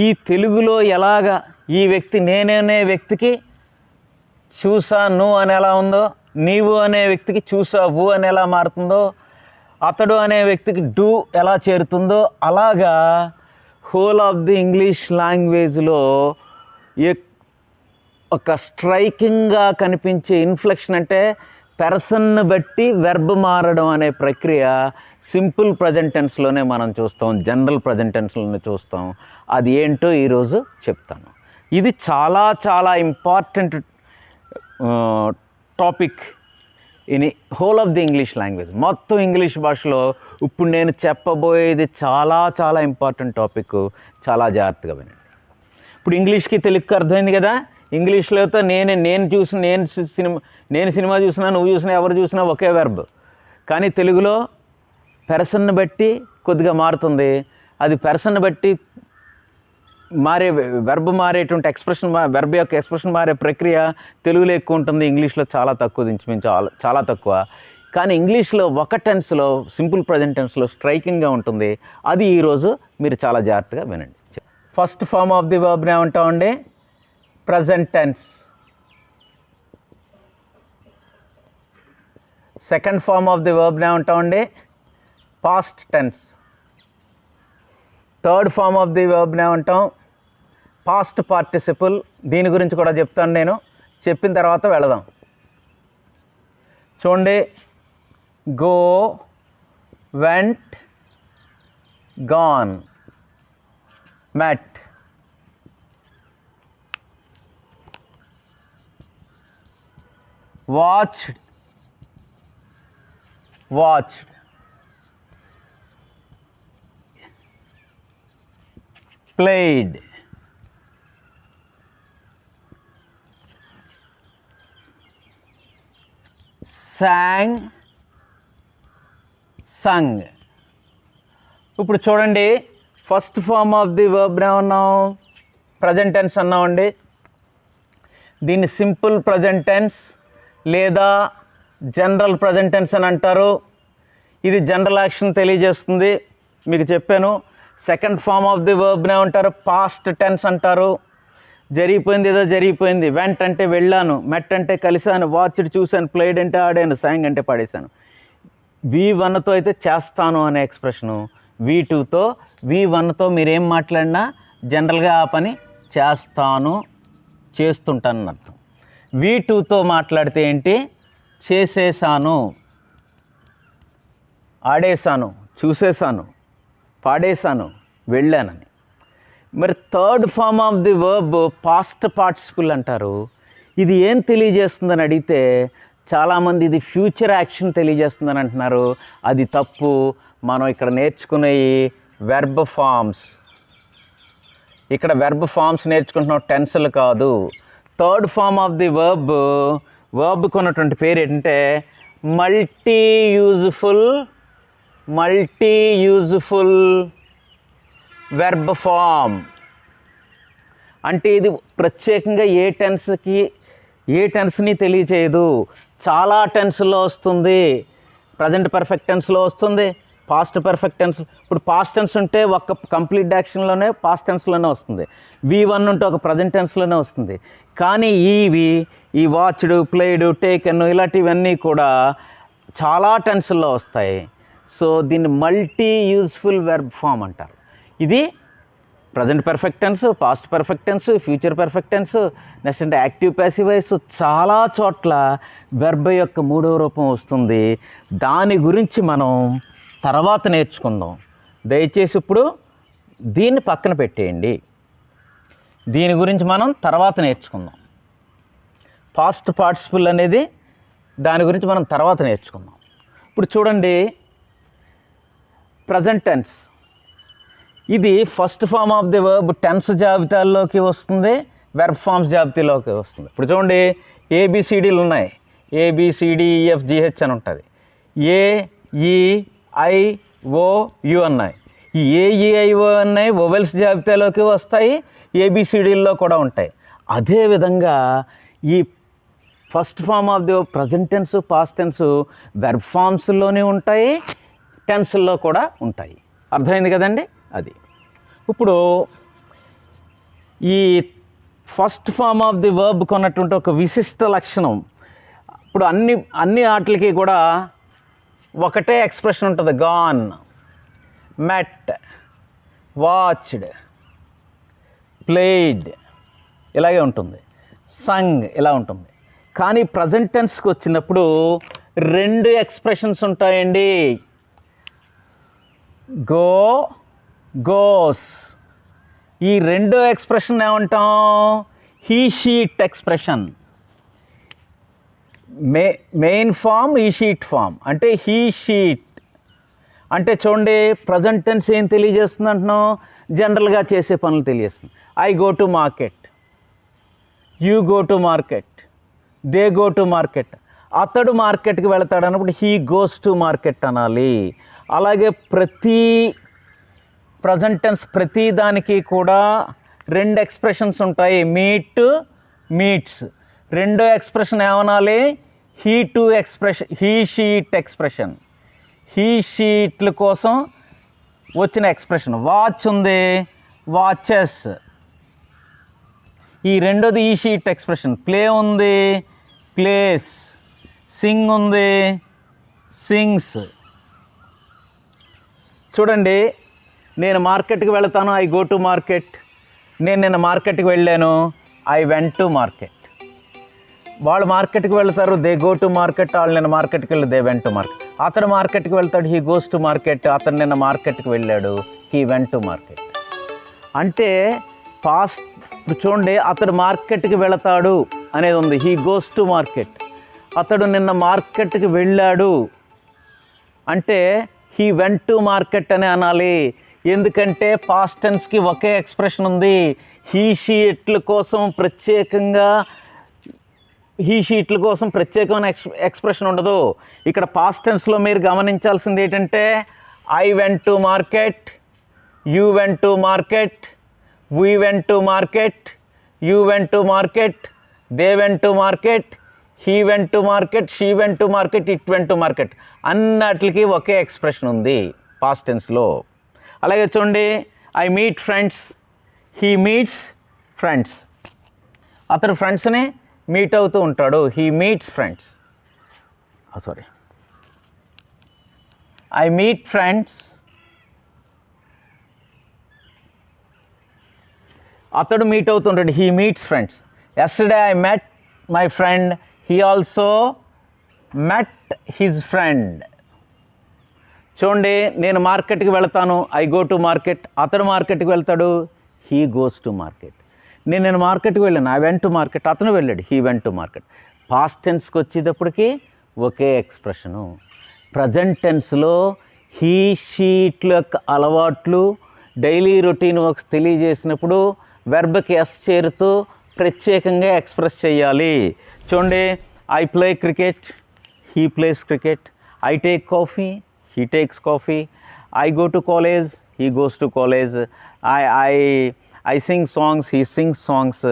ఈ తెలుగులో ఎలాగా ఈ వ్యక్తి నేననే వ్యక్తికి చూసాను అని ఎలా ఉందో, నీవు అనే వ్యక్తికి చూసావు అని ఎలా మారుతుందో, అతడు అనే వ్యక్తికి డూ ఎలా చేరుతుందో, అలాగా హోల్ ఆఫ్ ది ఇంగ్లీష్ లాంగ్వేజ్లో ఒక స్ట్రైకింగ్గా కనిపించే ఇన్ఫ్లెక్షన్ అంటే పర్సన్ను బట్టి వెర్బ్ మారడం అనే ప్రక్రియ సింపుల్ ప్రజెంట్ టెన్స్లోనే మనం చూస్తాం, జనరల్ ప్రజెంట్ టెన్స్లోనే చూస్తాం. అది ఏంటో ఈరోజు చెప్తాను. ఇది చాలా చాలా important topic in whole of the English language. మొత్తం ఇంగ్లీష్ భాషలో ఇప్పుడు నేను చెప్పబోయేది చాలా చాలా ఇంపార్టెంట్ టాపిక్. చాలా జాగ్రత్తగా వినండి. ఇప్పుడు ఇంగ్లీష్కి తెలుగుకి అర్థమైంది కదా. ఇంగ్లీష్లో అయితే నేను సినిమా చూసినా, నువ్వు చూసినా, ఎవరు చూసినా ఒకే వెర్బ్. కానీ తెలుగులో పర్సన్ను బట్టి కొద్దిగా మారుతుంది. అది పర్సన్ను బట్టి వెర్బ్ మారేటువంటి వెర్బ్ యొక్క ఎక్స్ప్రెషన్ మారే ప్రక్రియ తెలుగులో ఎక్కువ ఉంటుంది, ఇంగ్లీష్లో చాలా తక్కువ, ఇంచుమించు చాలా తక్కువ. కానీ ఇంగ్లీష్లో ఒక టెన్స్లో సింపుల్ ప్రజెంట్ టెన్స్లో స్ట్రైకింగ్గా ఉంటుంది. అది ఈరోజు మీరు చాలా జాగ్రత్తగా వినండి. ఫస్ట్ ఫామ్ ఆఫ్ ది వర్బ్ని ఏమంటామండి? Present tense. Second form of the వర్బ్ని ఏమంటామండి? Past tense. Third form of the వర్బ్ని ఏమంటాం? Past participle. దీని గురించి కూడా చెప్తాను నేను, చెప్పిన తర్వాత వెళదాం. చూడండి, go, went, gone, met. Watched, watched. Played, sang, sung. ఇప్పుడు చూడండి, first form of the verb ఏమన్నాం? ప్రజెంట్ టెన్స్ అన్నామండి. దీన్ని సింపుల్ ప్రజెంట్ టెన్స్ లేదా జనరల్ ప్రజెంట్ టెన్స్ అని అంటారు. ఇది జనరల్ యాక్షన్ తెలియజేస్తుంది, మీకు చెప్పాను. Second form of the verb ఏమంటారు? పాస్ట్ టెన్స్ అంటారు. జరిగిపోయింది ఏదో జరిగిపోయింది. వెంట్ అంటే వెళ్ళాను, మెట్ అంటే కలిశాను, వాచ్డ్ చూశాను, ప్లేడ్ అంటే ఆడాను, సాంగ్ అంటే పాడేశాను. V1తో అయితే చేస్తాను అనే ఎక్స్ప్రెషను, V2తో, V1తో మీరేం మాట్లాడినా జనరల్గా ఆ పని చేస్తాను, చేస్తుంటాను అని అర్థం. V2తో మాట్లాడితే ఏంటి? చేసేసాను, ఆడేశాను, చూసేశాను, పాడేశాను, వెళ్ళానని. మరి third form of the verb past participle అంటారు. ఇది ఏం తెలియజేస్తుందని అడిగితే చాలామంది ఇది ఫ్యూచర్ యాక్షన్ తెలియజేస్తుందని అంటున్నారు. అది తప్పు. మనం ఇక్కడ నేర్చుకునే వెర్బ్ ఫార్మ్స్, ఇక్కడ వెర్బ్ ఫార్మ్స్ నేర్చుకుంటున్నాం, టెన్స్లు కాదు. థర్డ్ ఫార్మ్ ఆఫ్ ది వర్బ్కి ఉన్నటువంటి పేరు ఏంటంటే మల్టీ యూజ్ఫుల్ వెర్బ్ ఫామ్. అంటే ఇది ప్రత్యేకంగా ఏ టెన్స్ని తెలియచేయదు, చాలా టెన్స్లో వస్తుంది. ప్రజెంట్ పర్ఫెక్ట్ టెన్స్లో వస్తుంది, పాస్ట్ పర్ఫెక్ట్ టెన్స్. ఇప్పుడు పాస్ట్ టెన్స్ ఉంటే ఒక కంప్లీట్ యాక్షన్లోనే పాస్ట్ టెన్స్లోనే వస్తుంది. V1 ఉంటే ఒక ప్రజెంట్ టెన్స్లోనే వస్తుంది. కానీ ఈ వాచ్డ్, ప్లేడ్, టేకెన్ ఇలాంటివన్నీ కూడా చాలా టెన్స్లో వస్తాయి. సో దీన్ని మల్టీ యూజ్ఫుల్ వెర్బ్ ఫామ్ అంటారు. ఇది present perfect tense, past perfect tense, future perfect tense, next అంటే యాక్టివ్ ప్యాసివ్ వాయిస్, చాలా చోట్ల వెర్బ్ యొక్క మూడవ రూపం వస్తుంది. దాని గురించి మనం తర్వాత నేర్చుకుందాం. దయచేసి ఇప్పుడు దీన్ని పక్కన పెట్టేయండి, దీని గురించి మనం తర్వాత నేర్చుకుందాం. పాస్ట్ పార్టిసిపుల్ అనేది దాని గురించి మనం తర్వాత నేర్చుకుందాం. ఇప్పుడు చూడండి, ప్రజెంట్ టెన్స్ ఇది first form of the verb tense జాబితాల్లోకి వస్తుంది, వెర్బ్ ఫార్మ్స్ జాబితాలోకి వస్తుంది. ఇప్పుడు చూడండి, ABCDలు ఉన్నాయి, ABCDEFGH అని ఉంటుంది. AEIOU అన్నాయి. ఈ AEIO అన్నాయి వొవెల్స్ జాబితాలోకి వస్తాయి, ABCDల్లో కూడా ఉంటాయి. అదేవిధంగా ఈ first form of the present tense, past tense verb ఫార్మ్స్లోనే ఉంటాయి, టెన్స్ల్లో కూడా ఉంటాయి. అర్థమైంది కదండి? అది ఇప్పుడు ఈ ఫస్ట్ ఫార్మ్ ఆఫ్ ది వర్బ్కి ఉన్నటువంటి ఒక విశిష్ట లక్షణం. ఇప్పుడు అన్ని వాటికి కూడా ఒకటే ఎక్స్ప్రెషన్ ఉంటుంది. గాన్, మెట్, వాచ్డ్, ప్లేడ్ ఇలాగే ఉంటుంది, సంగ్ ఇలా ఉంటుంది. కానీ ప్రజెంట్ టెన్స్కి వచ్చినప్పుడు 2 ఎక్స్ప్రెషన్స్ ఉంటాయండి. గోస్. ఈ రెండో ఎక్స్ప్రెషన్ ఏమంటాం? He she it expression. Main form ఈ షీట్ ఫామ్. అంటే హీ షీట్ అంటే చూడండి, ప్రజెంట్ టెన్స్ ఏం తెలియజేస్తుంది అంటున్నాం? జనరల్గా చేసే పనులు తెలియజేస్తుంది. I go to market, you go to market, they go to market. అతడు మార్కెట్కి వెళతాడు అన్నప్పుడు హీ గోస్ టు మార్కెట్ అనాలి. అలాగే ప్రతి ప్రజెంట్ టెన్స్ ప్రతి దానికి కూడా 2 ఎక్స్ప్రెషన్స్ ఉంటాయి. మీట్స్. రెండో ఎక్స్ప్రెషన్ ఏమనాలి? He she it expression. హీ షీట్ల కోసం వచ్చిన ఎక్స్ప్రెషన్. వాచ్ ఉంది, వాచెస్. ఈ రెండోది ఈ షీట్ ఎక్స్ప్రెషన్. ప్లే ఉంది, ప్లేస్. సింగ్ ఉంది, సింగ్స్. చూడండి, నేను మార్కెట్కి వెళతాను, ఐ గో టు మార్కెట్. నేను నిన్న మార్కెట్కి వెళ్ళాను, ఐ వెంట్ టు మార్కెట్. వాళ్ళు మార్కెట్కి వెళ్తారు, దే గో టు మార్కెట్. వాళ్ళు నిన్న మార్కెట్కి వెళ్ళి దే వెంట్ టు మార్కెట్. అతను మార్కెట్కి వెళ్తాడు, హీ గోస్ టు మార్కెట్. అతను నిన్న మార్కెట్కి వెళ్ళాడు, హీ వెంట్ టు మార్కెట్. అంటే పాస్ట్. ఇప్పుడు చూడండి, అతడు మార్కెట్కి వెళతాడు అనేది ఉంది, హీ గోస్ టు మార్కెట్. అతడు నిన్న మార్కెట్కి వెళ్ళాడు అంటే హీ వెంట్ టు మార్కెట్ అని అనాలి. ఎందుకంటే పాస్ట్ టెన్స్కి ఒకే ఎక్స్ప్రెషన్ ఉంది. హీ షీట్ల కోసం ప్రత్యేకమైన ఎక్స్ప్రెషన్ ఉండదు. ఇక్కడ పాస్ట్ టెన్స్లో మీరు గమనించాల్సింది ఏంటంటే I went to market, you went to market, we went to market, you went to market, they went to market, he went to market, she went to market, it went to market. అన్నిటికీ ఒకే expression ఉంది past టెన్స్లో. అలాగే చూడండి, I meet friends, he meets friends. అతడు ఫ్రెండ్స్ని meet అవుతూ ఉంటాడు. He meets friends. I meet friends, అతడు మీట్ అవుతుంటాడు. He meets friends. Yesterday I met my friend, he also met his friend. చూడండి, నేను మార్కెట్కి వెళ్తాను, ఐ గో టు మార్కెట్. అతడు మార్కెట్కి వెళ్తాడు, హీ గోస్ టు మార్కెట్. నేను మార్కెట్కి వెళ్ళాను, ఐ వెంట్ టు మార్కెట్. అతను వెళ్ళాడు, he went to market. Past టెన్స్కి వచ్చేటప్పటికి ఒకే ఎక్స్ప్రెషను. ప్రజెంట్ టెన్స్లో హీ షీట్ల యొక్క అలవాట్లు డైలీ రొటీన్ వర్క్స్ తెలియజేసినప్పుడు వెర్బ్కి ఎస్ చేరుతూ ప్రత్యేకంగా ఎక్స్ప్రెస్ చేయాలి. చూడండి, I play cricket, he plays cricket. I take coffee, he takes coffee. I go to college, he goes to college. I sing songs, he sings songs.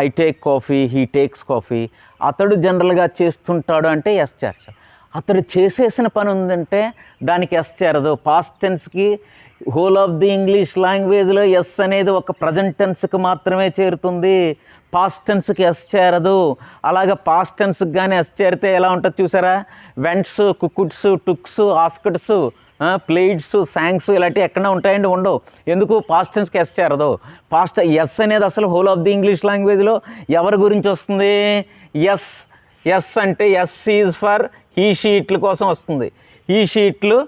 I take coffee, he takes coffee. అతడు జనరల్గా చేస్తుంటాడు అంటే yes చేర్చాలి. అతడు చేసేసిన పని ఉందంటే దానికి ఎస్ చేరదు. పాస్ట్ టెన్స్కి హోల్ ఆఫ్ ది ఇంగ్లీష్ లాంగ్వేజ్లో ఎస్ అనేది ఒక ప్రజెంట్ టెన్స్కి మాత్రమే చేరుతుంది, పాస్ట్ టెన్స్కి ఎస్ చేరదు. అలాగే పాస్ట్ టెన్స్కి కానీ ఎస్ చేరితే ఎలా ఉంటుంది చూసారా? వెంట్స్, కుకుడ్స్, టుక్స్, ఆస్కడ్స్, ప్లేడ్స్, శాంగ్స్ ఇలాంటివి ఎక్కడ ఉంటాయండి? ఉండవు. ఎందుకు? పాస్ట్ టెన్స్కి ఎస్ చేరదు. ఎస్ అనేది అసలు హోల్ ఆఫ్ ది ఇంగ్లీష్ లాంగ్వేజ్లో ఎవరి గురించి వస్తుంది? ఎస్ అంటే ఎస్ ఈజ్ ఫర్ హీ షీట్ల కోసం వస్తుంది. హీ షీట్లు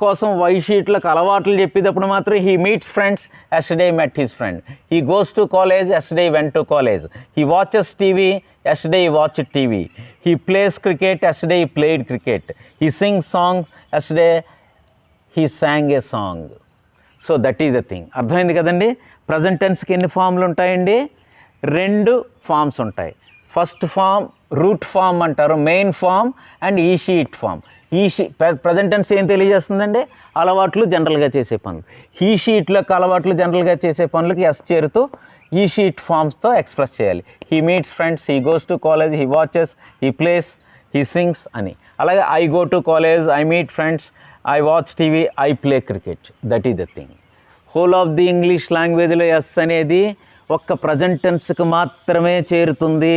కోసం వై షీట్లకు అలవాట్లు చెప్పేటప్పుడు మాత్రం he meets friends, yesterday met his friend. He goes to college, yesterday went to college. He watches TV, yesterday he watched TV. He plays cricket, yesterday he played cricket. He sings songs, yesterday he sang a song. So that is the thing. అర్థమైంది కదండి? Present టెన్స్కి ఎన్ని ఫామ్లు ఉంటాయండి? 2 forms ఉంటాయి. First form route form అంటారు, main form and ఈ she it form. Present tense ఏం తెలియజేస్తుందండి? అలవాట్లు, జనరల్గా చేసే పనులు. ఈ షీట్లకు అలవాట్లు, జనరల్గా చేసే పనులకి ఎస్ చేరుతూ ఈ షీట్ ఫామ్స్తో ఎక్స్ప్రెస్ చేయాలి. He meets friends, he goes to college, he watches, he plays, he sings అని. అలాగే I go to college, I meet friends, I watch TV, I play cricket. That is the thing. Whole of the English లాంగ్వేజ్లో yes అనేది ఒక్క present టెన్స్కి మాత్రమే చేరుతుంది.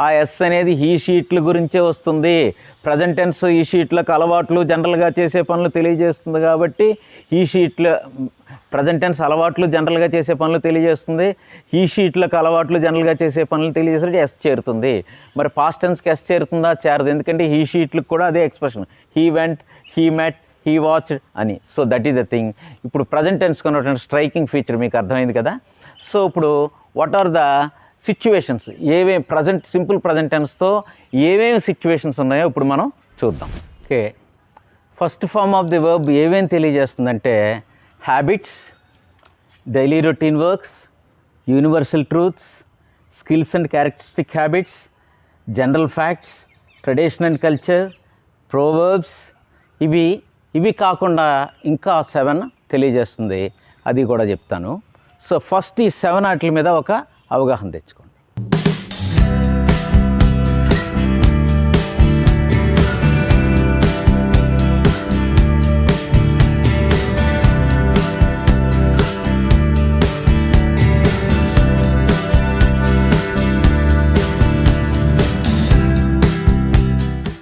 ఆ yes అనేది ఈ షీట్ల గురించే వస్తుంది. ప్రజెంట్ టెన్స్ ఈ షీట్లకు అలవాట్లు, జనరల్గా చేసే పనులు తెలియజేస్తుంది కాబట్టి ఈ షీట్ల ప్రజెంట్ టెన్స్ అలవాట్లు, జనరల్గా చేసే పనులు తెలియజేస్తుంది. ఈ షీట్లకు అలవాట్లు, జనరల్గా చేసే పనులు తెలియజేస్తే ఎస్ చేరుతుంది. మరి పాస్ట్ టెన్స్కి ఎస్ చేరుతుందా? చేరదు. ఎందుకంటే ఈ షీట్లకు కూడా అదే expression, he went, he met, he watched అని. So that is the thing. ఇప్పుడు ప్రజెంట్ టెన్స్కి ఉన్నటువంటి స్ట్రైకింగ్ ఫీచర్ మీకు అర్థమైంది కదా? సో ఇప్పుడు వాట్ ఆర్ ద సిచ్యువేషన్స్, ఏమేమి సింపుల్ ప్రజెంట్ టెన్స్తో ఏమేమి సిచ్యువేషన్స్ ఉన్నాయో ఇప్పుడు మనం చూద్దాం. Okay, first form of the verb ఏమేమి తెలియజేస్తుందంటే habits, daily routine works, universal truths, skills and characteristic habits, general facts, tradition and culture, proverbs. ఇవి కాకుండా ఇంకా 7 తెలియజేస్తుంది, అది కూడా చెప్తాను. సో ఫస్ట్ ఈ 7 వాటి మీద ఒక అవగాహన తెచ్చుకోండి.